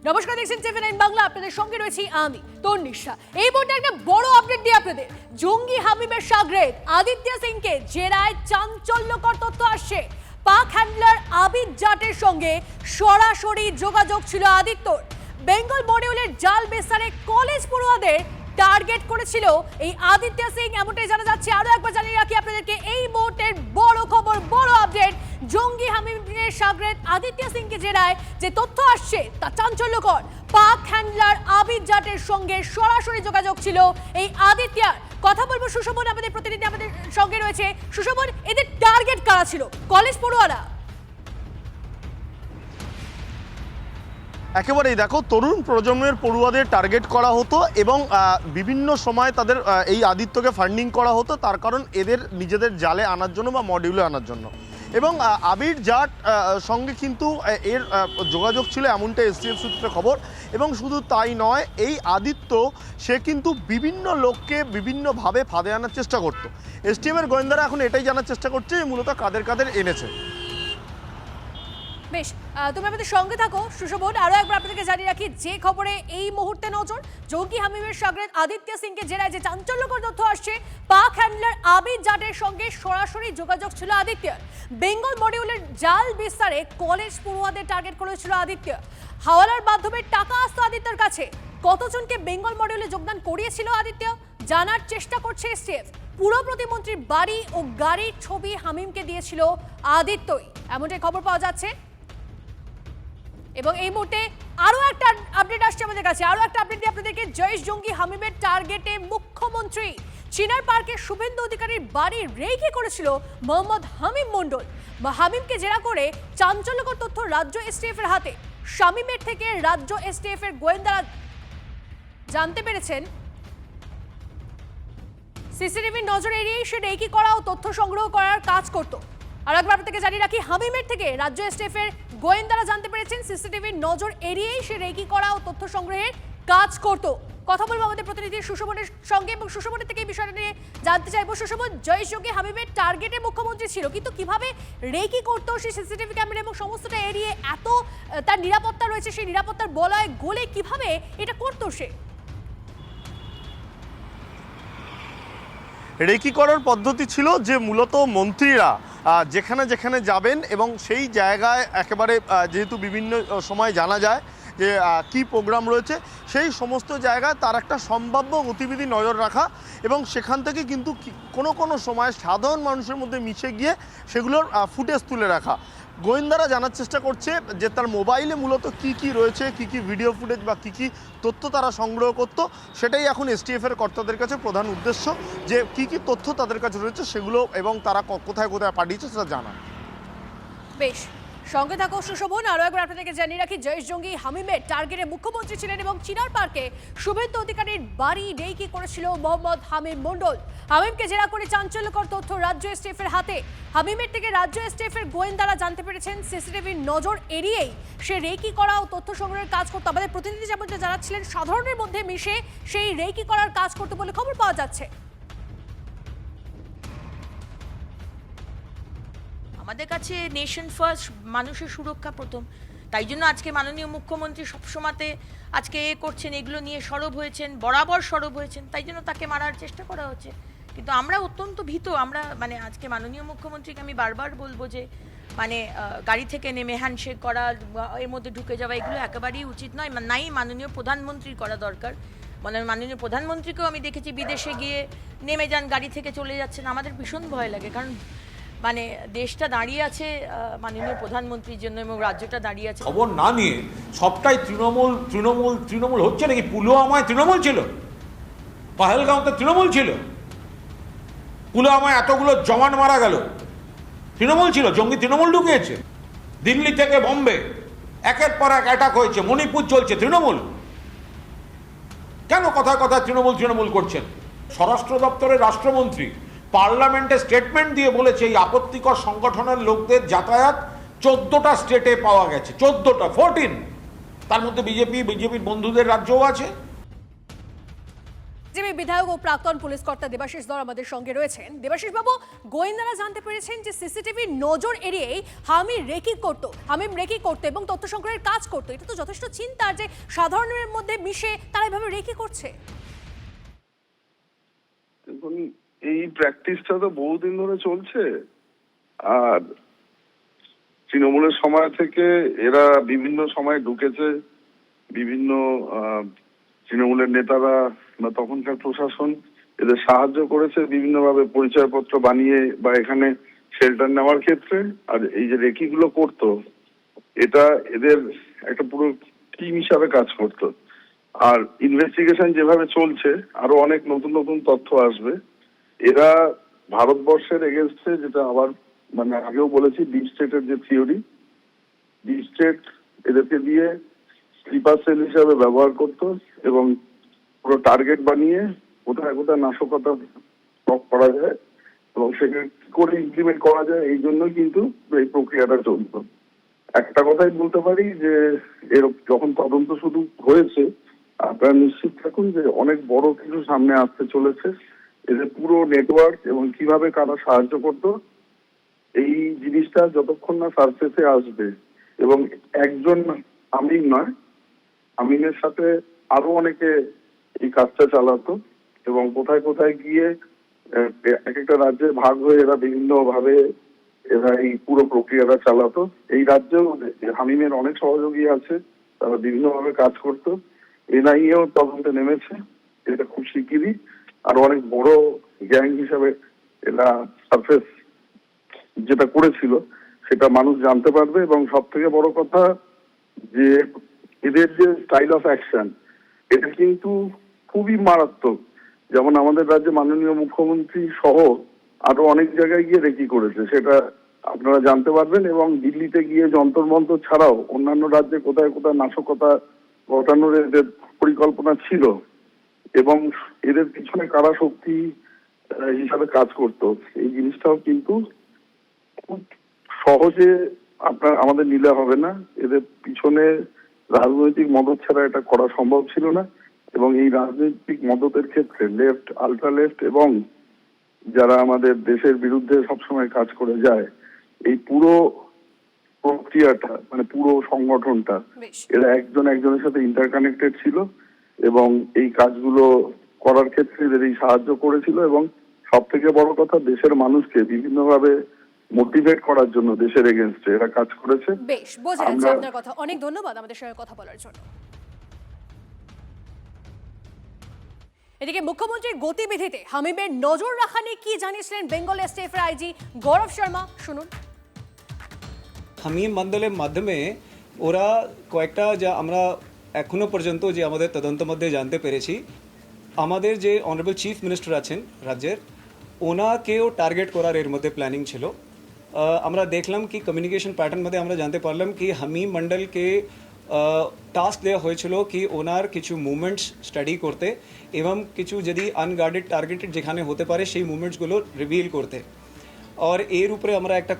নমস্কার, দেখছেন টিভি9 বাংলা। আপনাদের সঙ্গে রয়েছি আমি তন্নিশা। এই মুহূর্তে একটা বড় আপডেট দিই আপনাদের। জঙ্গি হামিমের শাগরেদ আদিত্য সিংকে জেরায় চাঞ্চল্যকর তথ্য আসছে। পাক হ্যান্ডলার আবিদ জাটের সঙ্গে সরাসরি যোগাযোগ ছিল আদিত্যর। বেঙ্গল মডিউলের জাল বেসারে কলেজ পড়ুয়াদের টার্গেট করেছিল এই আদিত্য সিং, এমনটাই জানা যাচ্ছে। আরো একবার জানিয়ে রাখি আপনাদেরকে, এই মুহূর্তের বড় খবর, বড় আপডেট। জঙ্গি হামিমের শাগরেদ আদিত্য সিংকে জেরায় যে তথ্য আসছে তা চাঞ্চল্যকর। পাক হ্যান্ডলার আবিদ জাটের সঙ্গে সরাসরি যোগাযোগ ছিল এই আদিত্যর। কথা বলবো সুশোভন, আমাদের প্রতিনিধি আমাদের সঙ্গে রয়েছে। সুশোভন, এদের টার্গেট কারা ছিল? কলেজ পড়ুয়ারা? একেবারেই দেখো, তরুণ প্রজন্মের পড়ুয়াদের টার্গেট করা হতো এবং বিভিন্ন সময় তাদের এই আদিত্যকে ফান্ডিং করা হতো, তার কারণ এদের নিজেদের জালে আনার জন্য বা মডিউলে আনার জন্য। এবং আবির জাট সঙ্গে কিন্তু এর যোগাযোগ ছিল, এমনটা এসটিএফ সূত্রে খবর। এবং শুধু তাই নয়, এই আদিত্য সে কিন্তু বিভিন্ন লোককে বিভিন্নভাবে ফাঁদে আনার চেষ্টা করতো। এসটিএফের গোয়েন্দারা এখন এটাই জানার চেষ্টা করছে যে মূলত কাদের কাদের এনেছে। বেশ, তুমি আমাদের সঙ্গে থাকো সুশোভন। আরো একবার আপনাদেরকে জানিয়ে রাখি যে খবরে এই মুহূর্তে নজর। জঙ্গি হামিমের শাগরেদ আদিত্য সিংকে জেরায় যে চাঞ্চল্যকর তথ্য আসছে, পাক হ্যান্ডলার আবিদ জাটের সঙ্গে সরাসরি যোগাযোগ ছিল আদিত্যর। বেঙ্গল মডিউলের জাল বিস্তারে কলেজ পড়ুয়াদের টার্গেট করেছিল আদিত্য। হাওয়ালার মাধ্যমে টাকা আসতো আদিত্যর কাছে। কতজনকে বেঙ্গল মডিউলে যোগদান করিয়েছিল আদিত্য জানার চেষ্টা করছে এসটিএফ। পুরো প্রতিমন্ত্রীর বাড়ি ও গাড়ির ছবি হামিমকে দিয়েছিল আদিত্যই, এমনটাই খবর পাওয়া যাচ্ছে। এবং এই মুহূর্তে আরো একটা আপডেট আসছে আমাদের কাছে। আরো একটা আপডেট দিয়ে আপনাদেরকে, জৈশ জঙ্গি হামিমের টার্গেটে মুখ্যমন্ত্রী। চিনার পার্কে শুভেন্দু অধিকারীর বাড়ি রেকি করেছিল মোহাম্মদ হামিম মণ্ডল। হামিমকে জেরা করে চাঞ্চল্যকর তথ্য রাজ্য এসটিএফ এর হাতে। শামীমের থেকে রাজ্য এসটিএফ এর গোয়েন্দারা জানতে পেরেছেন সিসিটিভির নজর এড়িয়ে সে রেকি করা ও তথ্য সংগ্রহ করার কাজ করত। আর একবার আপনাদেরকে জানিয়ে রাখি, হামিমের থেকে রাজ্য এসটিএফ এর গোয়েন্দারা জানতে পেরেছেন সিসিটিভির নজর এড়িয়েই সে রেকি করা ও তথ্য সংগ্রহের কাজ করত। কথা বলবো আমাদের প্রতিনিধি সুশোভনের সঙ্গে এবং সুশোভনের থেকে এই বিষয়টা নিয়ে জানতে চাইবো। সুশোভন, জৈশ জঙ্গি হামিমের টার্গেটে মুখ্যমন্ত্রী ছিল, কিন্তু কিভাবে রেকি করতো সেই সিসিটিভি ক্যামেরা এবং সমস্তটা এড়িয়ে এত তার নিরাপত্তা রয়েছে, সেই নিরাপত্তার বলয় গোলে কিভাবে এটা করতো সে? রেকি করার পদ্ধতি ছিল যে মূলত মন্ত্রীরা যেখানে যেখানে যাবেন এবং সেই জায়গায় একেবারে যেহেতু বিভিন্ন সময় জানা যায় যে কি প্রোগ্রাম রয়েছে, সেই সমস্ত জায়গায় তার একটা সম্ভাব্য গতিবিধি নজর রাখা এবং সেখান থেকে কিন্তু কোনো কোনো সময় সাধারণ মানুষের মধ্যে মিশে গিয়ে সেগুলোর ফুটেজ তুলে রাখা। গোয়েন্দারা জানার চেষ্টা করছে যে তার মোবাইলে মূলত কি কি রয়েছে, কি কি ভিডিও ফুটেজ বা কি কি তথ্য তারা সংগ্রহ করতো, সেটাই এখন এসটিএফের কর্তাদের কাছে প্রধান উদ্দেশ্য, যে কি কি তথ্য তাদের কাছে রয়েছে সেগুলো এবং তারা কোথায় কোথায় পাঠিয়েছে সেটা জানা। বেশ, সঙ্গে থাকো সুশোভন। আরো একবার আপনাদেরকে জানিয়ে রাখি, জৈশ জঙ্গি হামিমের টার্গেটে মুখ্যমন্ত্রী ছিলেন এবং চিনার পার্কে শুভেন্দু অধিকারীর বাড়ি রেকি করেছিল মোহাম্মদ হামিম মণ্ডল। হামিমকে জেরা করে চাঞ্চল্যকর তথ্য রাজ্য এসটিএফ এর হাতে। হামিমের থেকে রাজ্য এসটিএফ এর গোয়েন্দারা জানতে পেরেছেন সিসিটিভির নজর এড়িয়েই সে রেকি করা ও তথ্য সংগ্রহের কাজ করতো। আমাদের প্রতিনিধি যেমন জানাচ্ছিলেন, সাধারণের মধ্যে মিশে সেই রেকি করার কাজ করতো বলে খবর পাওয়া যাচ্ছে। আমাদের কাছে নেশন ফার্স্ট, মানুষের সুরক্ষা প্রথম। তাই জন্য আজকে মাননীয় মুখ্যমন্ত্রী সবসময়তে আজকে করছেন, এগুলো নিয়ে সরব হয়েছেন, বরাবর সরব হয়েছেন, তাই জন্য তাকে মারার চেষ্টা করা হচ্ছে। কিন্তু আমরা অত্যন্ত ভীত। আমরা আজকে মাননীয় মুখ্যমন্ত্রীকে আমি বারবার বলবো যে গাড়ি থেকে নেমে হ্যান্ডশেক করা, এর মধ্যে ঢুকে যাওয়া, এগুলো একেবারেই উচিত নয়। নাই মাননীয় প্রধানমন্ত্রীর করা দরকার। মাননীয় প্রধানমন্ত্রীকেও আমি দেখেছি বিদেশে গিয়ে নেমে যান, গাড়ি থেকে চলে যাচ্ছেন। আমাদের ভীষণ ভয় লাগে, কারণ দেশটা দাঁড়িয়ে আছে মাননীয় প্রধানমন্ত্রীর জন্য এবং রাজ্যটা দাঁড়িয়ে আছে। খবর না নিয়ে সবটাই তৃণমূল তৃণমূল তৃণমূল হচ্ছে নাকি? পুলওয়ামায় তৃণমূল ছিল, পাহেলগাঁওতে তৃণমূল ছিল, পুলওয়ামায় এতগুলো জওয়ান মারা গেল, তৃণমূল ছিল, জঙ্গি তৃণমূল ঢুকিয়েছে। দিল্লি থেকে বোম্বে একের পর এক অ্যাটাক হয়েছে, মণিপুর চলছে, তৃণমূল। কেন কথায় কথায় তৃণমূল তৃণমূল করছেন? স্বরাষ্ট্র দপ্তরের রাষ্ট্রমন্ত্রী পার্লামেন্টে স্টেটমেন্ট দিয়ে বলেছে এই আপত্তিকর সংগঠনের লোকদের যাতায়াত 14টা স্টেটে পাওয়া গেছে, 14, তার মধ্যে বিজেপির বন্ধুদের রাজ্যও আছে। বিজেপি বিধায়ক ও প্রাক্তন পুলিশ কর্তা দেবাশিস দর আমাদের সঙ্গে রয়েছেন। দেবাশিস বাবু, গোয়েন্দারা জানতে পেরেছেন যে সিসিটিভি নজর এড়িয়েই হামিম রেকি করতো এবং তথ্য সংগ্রহের কাজ করতো। এটা তো যথেষ্ট চিন্তার যে সাধারণের মধ্যে মিশে তারা এভাবে রেকি করছে। দেখুন, এই প্র্যাকটিসটা তো বহুদিন ধরে চলছে। আর তৃণমূলের সময় থেকে এরা বিভিন্ন সময় ঢুকেছে, বিভিন্ন তৃণমূলের নেতারা বা তখনকার প্রশাসন এদের সাহায্য করেছে বিভিন্নভাবে পরিচয়পত্র বানিয়ে বা এখানে শেল্টার নেওয়ার ক্ষেত্রে। আর এই যে রেকিগুলো করতো, এটা এদের একটা পুরো টিম হিসাবে কাজ করতো। আর ইনভেস্টিগেশন যেভাবে চলছে, আরো অনেক নতুন নতুন তথ্য আসবে। এরা ভারতবর্ষের এগেনস্টে, যেটা আবার মানে আগেও বলেছি, ডিপ স্টেটের যে থিওরি, ডিপ স্টেট এদেরকে দিয়ে স্লিপার সেল হিসাবে ব্যবহার করতো এবং পুরো টার্গেট বানিয়ে কোথায় কোথায় নাশকতা করা যায় এবং সেখানে কি করে ইমপ্লিমেন্ট করা যায়, এই জন্য কিন্তু এই প্রক্রিয়াটা চলতো। একটা কথাই বলতে পারি যে এর যখন তদন্ত শুরু হয়েছে, আপনারা নিশ্চিত থাকুন যে অনেক বড় কিছু সামনে আসতে চলেছে। এদের পুরো নেটওয়ার্ক এবং কিভাবে কারা সাহায্য করতো, এই জিনিসটা যতক্ষণ না সারফেসে আসবে এবং একজন আমিন নয়, আমিনের সাথে আরো অনেকে এই কাজটা চালাতো এবং কোথায় কোথায় গিয়ে এক একটা রাজ্যে ভাগ হয়ে এরা বিভিন্ন ভাবে এরা এই পুরো প্রক্রিয়াটা চালাতো। এই রাজ্যেও হামিমের অনেক সহযোগী আছে, তারা বিভিন্নভাবে কাজ করতো। এনআইএও তদন্তে নেমেছে। এটা খুব শিগগিরই আর অনেক বড় গ্যাং হিসাবে এরা সারফেস যেটা করেছিল সেটা মানুষ জানতে পারবে। এবং সব থেকে বড় কথা যে এদের যে স্টাইল অফ অ্যাকশন, এটা কিন্তু খুবই মারাত্মক। যেমন আমাদের রাজ্যে মাননীয় মুখ্যমন্ত্রী সহ আরো অনেক জায়গায় গিয়ে রেকি করেছে, সেটা আপনারা জানতে পারবেন। এবং দিল্লিতে গিয়ে যন্তর মন্তর ছাড়াও অন্যান্য রাজ্যে কোথায় কোথায় নাশকতা ঘটানোর এদের পরিকল্পনা ছিল এবং এদের পিছনে কারা শক্তি হিসাবে কাজ করতো, এই জিনিসটাও কিন্তু খুব সহজে আমাদের নিলে হবে না। এদের পিছনে রাজনৈতিক মদত ছাড়া এটা করা সম্ভব ছিল না। এবং এই রাজনৈতিক মদতের ক্ষেত্রে লেফট, আলট্রা লেফট এবং যারা আমাদের দেশের বিরুদ্ধে সবসময় কাজ করে যায়, এই পুরো প্রক্রিয়াটা মানে পুরো সংগঠনটা এরা একজন একজনের সাথে ইন্টারকানেক্টেড ছিল এবং এই কাজগুলো করার ক্ষেত্রে এদের এই সাহায্য করেছিল। এবং সব থেকে বড় কথা, দেশের মানুষকে বিভিন্নভাবে মোটিভেট করার জন্য দেশের এগেনস্টে এরা কাজ করেছে। বেশ, বোঝা যাচ্ছে আপনার কথা। অনেক ধন্যবাদ আমাদের সঙ্গে কথা বলার জন্য। এদিকে মুখ্যমন্ত্রীর গতিবিধিতে হামিমের নজর রাখা নিয়ে কি জানিয়েছিলেন বেঙ্গল এসটিএফের আইজি গৌরব শর্মা, শুনুন। হামিম মন্ডলের মাধ্যমে ওরা কয়েকটা যা আমরা এখনো পর্যন্ত যে আমাদের তদন্ত মধ্যে জানতে পেরেছি, আমাদের যে অনারেবল চিফ মিনিস্টার আছেন রাজ্যের, ওনাকেও টার্গেট করার এর মধ্যে প্ল্যানিং ছিল। আমরা দেখলাম কি কমিউনিকেশন প্যাটার্ন মধ্যে আমরা জানতে পারলাম কি হামিম মন্ডলকে টাস্ক দেওয়া হয়েছিল কি ওনার কিছু মুভমেন্টস স্টাডি করতে এবং কিছু যদি আনগার্ডেড টার্গেটেড যেখানে হতে পারে সেই মুভমেন্টসগুলো রিভিল করতে। আর এর উপরে আমরা একটা